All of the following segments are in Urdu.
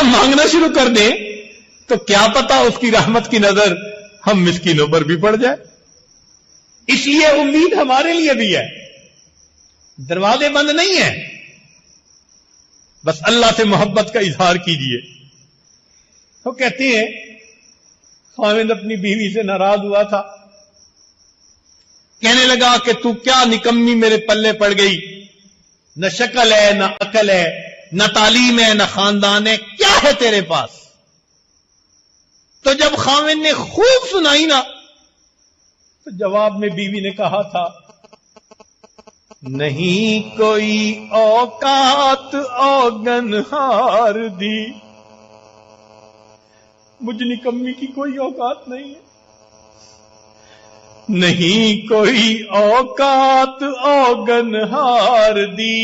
ہم مانگنا شروع کر دیں تو کیا پتا اس کی رحمت کی نظر ہم مسکینوں پر بھی پڑ جائے. اس لیے امید ہمارے لیے بھی ہے، دروازے بند نہیں ہیں، بس اللہ سے محبت کا اظہار کیجیے. وہ کہتے ہیں خاوند اپنی بیوی سے ناراض ہوا تھا، کہنے لگا کہ تو کیا نکمی میرے پلے پڑ گئی، نہ شکل ہے نہ عقل ہے نہ تعلیم ہے نہ خاندان ہے، کیا ہے تیرے پاس؟ تو جب خاوند نے خوب سنائی نا تو جواب میں بیوی نے کہا تھا، نہیں کوئی اوقات اوگن ہار دی. مجھ نکمی کی کوئی اوقات نہیں ہے، نہیں کوئی اوقات اوگن ہار دی،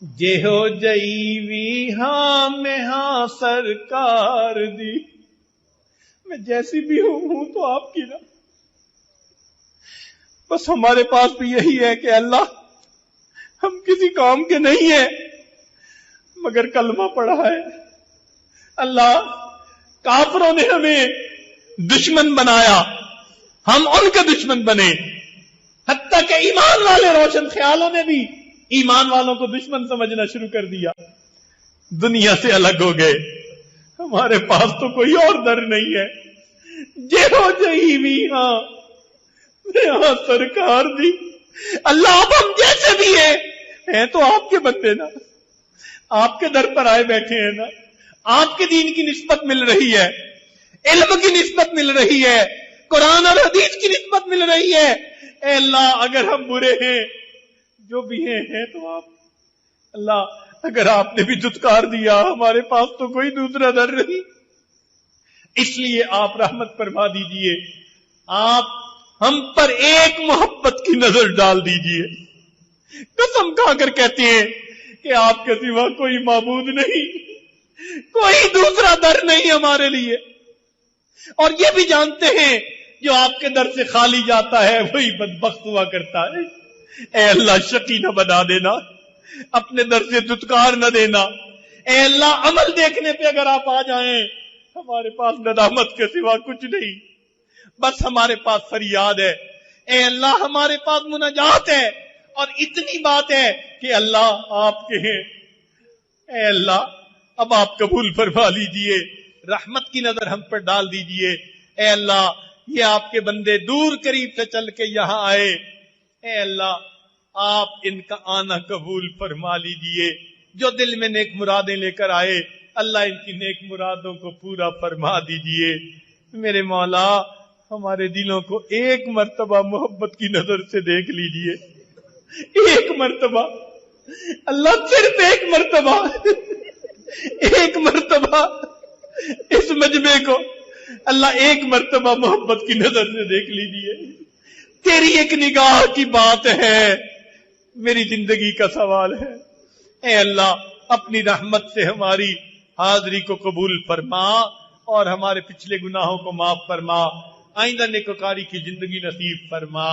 جے ہو جئی وی ہاں میں ہاں سرکار دی. میں جیسی بھی ہوں تو آپ کی نا. بس ہمارے پاس بھی یہی ہے کہ اللہ ہم کسی کام کے نہیں ہیں مگر کلمہ پڑھا ہے. اللہ کافروں نے ہمیں دشمن بنایا، ہم ان کے دشمن بنے، حتیٰ کہ ایمان والے روشن خیالوں نے بھی ایمان والوں کو دشمن سمجھنا شروع کر دیا، دنیا سے الگ ہو گئے. ہمارے پاس تو کوئی اور در نہیں ہے، جے ہو جئی بھی ہاں یہاں سرکار دی. اللہ اب ہم جیسے بھی ہیں تو آپ کے بندے نا، آپ کے در پر آئے بیٹھے ہیں نا، آپ کے دین کی نسبت مل رہی ہے، علم کی نسبت مل رہی ہے، قرآن اور حدیث کی نسبت مل رہی ہے. اے اللہ اگر ہم برے ہیں جو بھی ہیں تو آپ، اللہ اگر آپ نے بھی دھتکار دیا ہمارے پاس تو کوئی دوسرا در نہیں. اس لیے آپ رحمت فرما دیجئے، آپ ہم پر ایک محبت کی نظر ڈال دیجئے. قسم کھا کر کہتے ہیں کہ آپ کے سوا کوئی معبود نہیں، کوئی دوسرا در نہیں ہمارے لیے. اور یہ بھی جانتے ہیں جو آپ کے در سے خالی جاتا ہے وہی بدبخت ہوا کرتا ہے. اے اللہ شقی نہ بنا دینا، اپنے در سے دھتکار نہ دینا. اے اللہ عمل دیکھنے پہ اگر آپ آ جائیں ہمارے پاس ندامت کے سوا کچھ نہیں، بس ہمارے پاس فریاد ہے. اے اللہ ہمارے پاس مناجات ہے، اور اتنی بات ہے کہ اللہ آپ کے ہیں. اے اللہ اب آپ قبول فرما لیجئے، رحمت کی نظر ہم پر ڈال دیجئے. اے اللہ یہ آپ کے بندے دور قریب سے چل کے یہاں آئے، اے اللہ آپ ان کا آنا قبول فرما لیجئے. جو دل میں نیک مرادیں لے کر آئے اللہ ان کی نیک مرادوں کو پورا فرما دیجئے. میرے مولا ہمارے دلوں کو ایک مرتبہ محبت کی نظر سے دیکھ لیجئے، ایک مرتبہ اللہ، صرف ایک مرتبہ، ایک مرتبہ اس مجمع کو اللہ ایک مرتبہ محبت کی نظر سے دیکھ لیجئے. تیری ایک نگاہ کی بات ہے، میری زندگی کا سوال ہے. اے اللہ اپنی رحمت سے ہماری حاضری کو قبول فرما اور ہمارے پچھلے گناہوں کو معاف فرما، آئندہ نیکوکاری کی زندگی نصیب فرما.